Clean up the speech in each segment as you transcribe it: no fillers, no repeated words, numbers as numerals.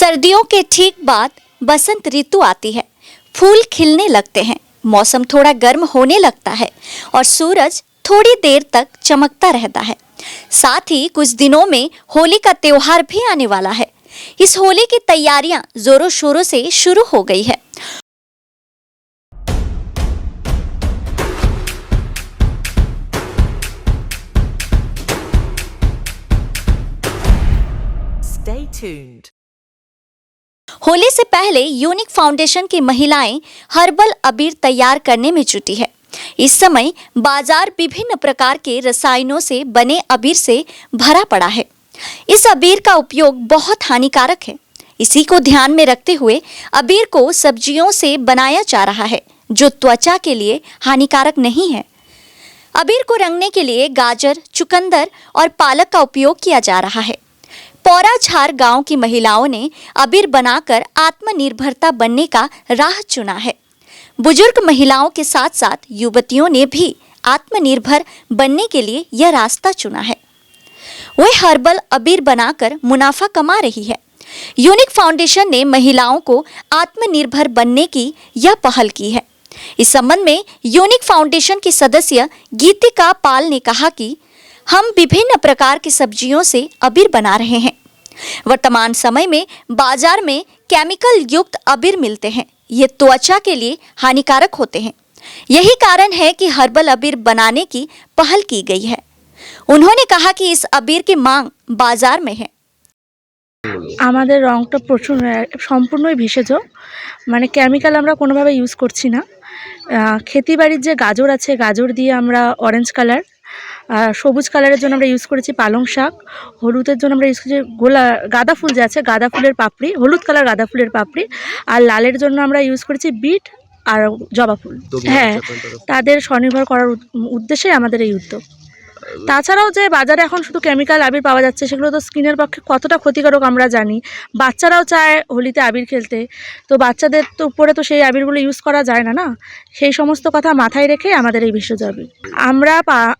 सर्दियों के ठीक बाद बसंत ऋतु आती है। फूल खिलने लगते हैं, मौसम थोड़ा गर्म होने लगता है और सूरज थोड़ी देर तक चमकता रहता है। साथ ही कुछ दिनों में होली का त्योहार भी आने वाला है। इस होली की तैयारियां जोरों शोरों से शुरू हो गई है। Stay tuned. होली से पहले यूनिक फाउंडेशन की महिलाएं हर्बल अबीर तैयार करने में जुटी है। इस समय बाजार विभिन्न प्रकार के रसायनों से बने अबीर से भरा पड़ा है। इस अबीर का उपयोग बहुत हानिकारक है। इसी को ध्यान में रखते हुए अबीर को सब्जियों से बनाया जा रहा है, जो त्वचा के लिए हानिकारक नहीं है। अबीर को रंगने के लिए गाजर, चुकंदर और पालक का उपयोग किया जा रहा है। पौराझार गांव की महिलाओं ने अबीर बनाकर आत्मनिर्भरता बनने का राह चुना है। बुजुर्ग महिलाओं के साथ साथ युवतियों ने भी आत्मनिर्भर बनने के लिए यह रास्ता चुना है। वे हर्बल अबीर बनाकर मुनाफा कमा रही है। यूनिक फाउंडेशन ने महिलाओं को आत्मनिर्भर बनने की यह पहल की है। इस संबंध में यूनिक फाउंडेशन की सदस्य गीतिका पाल ने कहा कि हम विभिन्न प्रकार की सब्जियों से अबीर बना रहे हैं। वर्तमान समय में बाजार में केमिकल युक्त अबीर मिलते हैं। ये त्वचा के लिए हानिकारक होते हैं। यही कारण है कि हर्बल अबीर बनाने की पहल की गई है। उन्होंने कहा कि इस अबीर की मांग बाजार में है। আমাদের রংটা প্রচুর সম্পূর্ণই ভেষজ, মানে কেমিক্যাল আমরা কোনোভাবে ইউজ করছি না। খেতি বাড়ির যে গাজর আছে, গাজর দিয়ে আমরা অরেঞ্জ কালার, সবুজ কালারের জন্য আমরা ইউজ করেছি পালং শাক, হলুদের জন্য আমরা ইউজ করেছি গাঁদা ফুল যে আছে গাঁদা ফুলের পাপড়ি, হলুদ কালার গাঁদা ফুলের পাপড়ি, আর লালের জন্য আমরা ইউজ করেছি বিট আর জবা ফুল। হ্যাঁ, তাদের স্বনির্ভর করার উদ্দেশ্যে আমাদের এই উদ্যোগ। তাছাড়াও যে বাজারে এখন শুধু কেমিক্যাল আবির পাওয়া যাচ্ছে, সেগুলো তো স্কিনের পক্ষে কতটা ক্ষতিকারক আমরা জানি। বাচ্চারাও চায় হোলিতে আবির খেলতে, তো বাচ্চাদের তো উপরে তো সেই আবিরগুলো ইউজ করা যায় না। সেই সমস্ত কথা মাথায় রেখে আমাদের এই ভেষজ আবির আমরা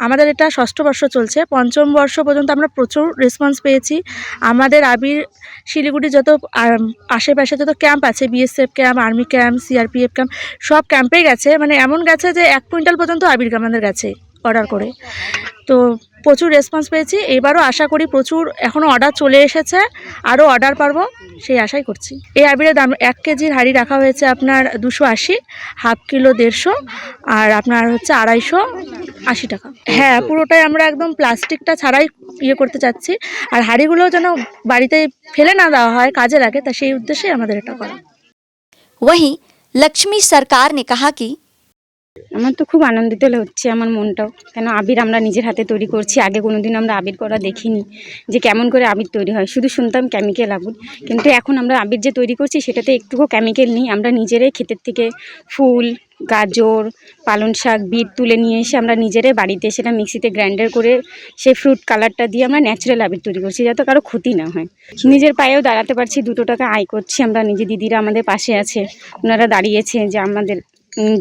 আমাদের এটা 6ষ্ঠ বর্ষ চলছে। 5ম বর্ষ পর্যন্ত আমরা প্রচুর রেসপন্স পেয়েছি। আমাদের আবির শিলিগুড়ি যত আশেপাশে যত ক্যাম্প আছে, BSF camp, army camp, CRPF camp, সব ক্যাম্পে গেছে। মানে এমন গেছে যে 1 কুইন্টাল পর্যন্ত আবির আমাদের গেছে অর্ডার করে। তো প্রচুর রেসপন্স পেয়েছি। এবারও আশা করি প্রচুর, এখনও অর্ডার চলে এসেছে, আরও অর্ডার পারবো সেই আশাই করছি। এই আবিরের দাম 1 কেজির হাঁড়ি রাখা হয়েছে আপনার 280, হাফ কিলো 150, আর আপনার হচ্ছে 280 টাকা। হ্যাঁ, পুরোটাই আমরা একদম প্লাস্টিকটা ছাড়াই ইয়ে করতে চাচ্ছি। আর হাঁড়িগুলোও যেন বাড়িতে ফেলে না দেওয়া হয়, কাজে লাগে, তা সেই উদ্দেশ্যে আমাদের এটা করা। वहीं लक्ष्मी सरकार ने कहा कि আমার তো খুব আনন্দিত হচ্ছে আমার মনটাও, কেন আবির আমরা নিজের হাতে তৈরি করছি। আগে কোনোদিন আমরা আবির করা দেখিনি যে কেমন করে আবির তৈরি হয়, শুধু শুনতাম কেমিক্যাল আবির, কিন্তু এখন আমরা আবির যে তৈরি করছি সেটাতে একটুকু কেমিক্যাল নেই। আমরা নিজেরাই ক্ষেতের থেকে ফুল, গাজর, পালং শাক, বিট তুলে নিয়ে এসে আমরা নিজেরাই বাড়িতে সেটা মিক্সিতে গ্রাইন্ডার করে সেই ফ্রুট কালারটা দিয়ে আমরা ন্যাচারাল আবির তৈরি করছি, যাতে কারো ক্ষতি না হয়। নিজের পায়েও দাঁড়াতে পারছি, 2 টাকা আয় করছি। আমরা নিজে দিদিরা আমাদের পাশে আছে, ওনারা দাঁড়িয়েছে যে আমাদের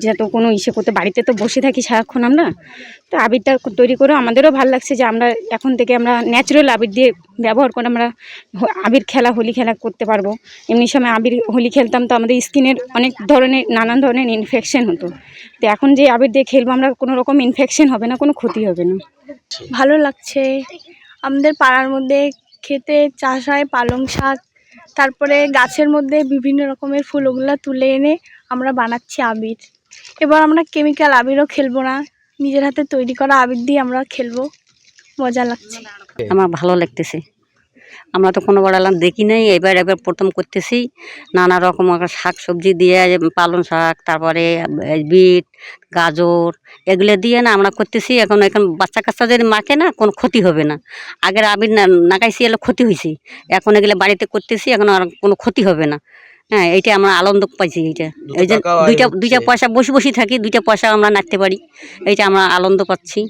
যাতে কোনো ইসে করতে, বাড়িতে তো বসে থাকি সারাক্ষণ আমরা, তো আবিরটা তৈরি করে আমাদেরও ভালো লাগছে যে আমরা এখন থেকে আমরা ন্যাচারাল আবির দিয়ে ব্যবহার করে আমরা আবির খেলা, হোলি খেলা করতে পারবো। এমনি সময় আবির হোলি খেলতাম তো আমাদের স্কিনের অনেক ধরনের নানান ধরনের ইনফেকশন হতো, তো এখন যে আবির দিয়ে খেলবো আমরা কোনো রকম ইনফেকশন হবে না, কোনো ক্ষতি হবে না। ভালো লাগছে। আমাদের পাড়ার মধ্যে খেতে চাষ হয় পালং শাক, তারপরে গাছের মধ্যে বিভিন্ন রকমের ফুল, ওগুলো তুলে এনে আমরা বানাচ্ছি আবির। এবার আমরা কেমিক্যাল আবিরও খেলবো না, নিজের হাতে তৈরি করা আবির দিয়ে আমরা খেলবো। মজা লাগছে। আমার ভালো লাগতেছে। আমরা তো কোনো বাড়ালাম দেখি নাই, এবার প্রথম করতেছি। নানা রকম শাক সবজি দিয়ে, পালং শাক, তারপরে বিট, গাজর, এগুলো দিয়ে না আমরা করতেছি। এখন বাচ্চা কাচ্চা যদি মাখে না, কোনো ক্ষতি হবে না। আগের আবির নাকাইছি, এগুলো ক্ষতি হয়েছে। এখন এগুলো বাড়িতে করতেছি, এখন আর কোনো ক্ষতি হবে না। হ্যাঁ, এইটা আমরা আনন্দ পাইছি। এইটা এই যে দুইটা পয়সা বসে থাকি, 2টা পয়সা আমরা নাড়তে পারি, এইটা আমরা আনন্দ পাচ্ছি।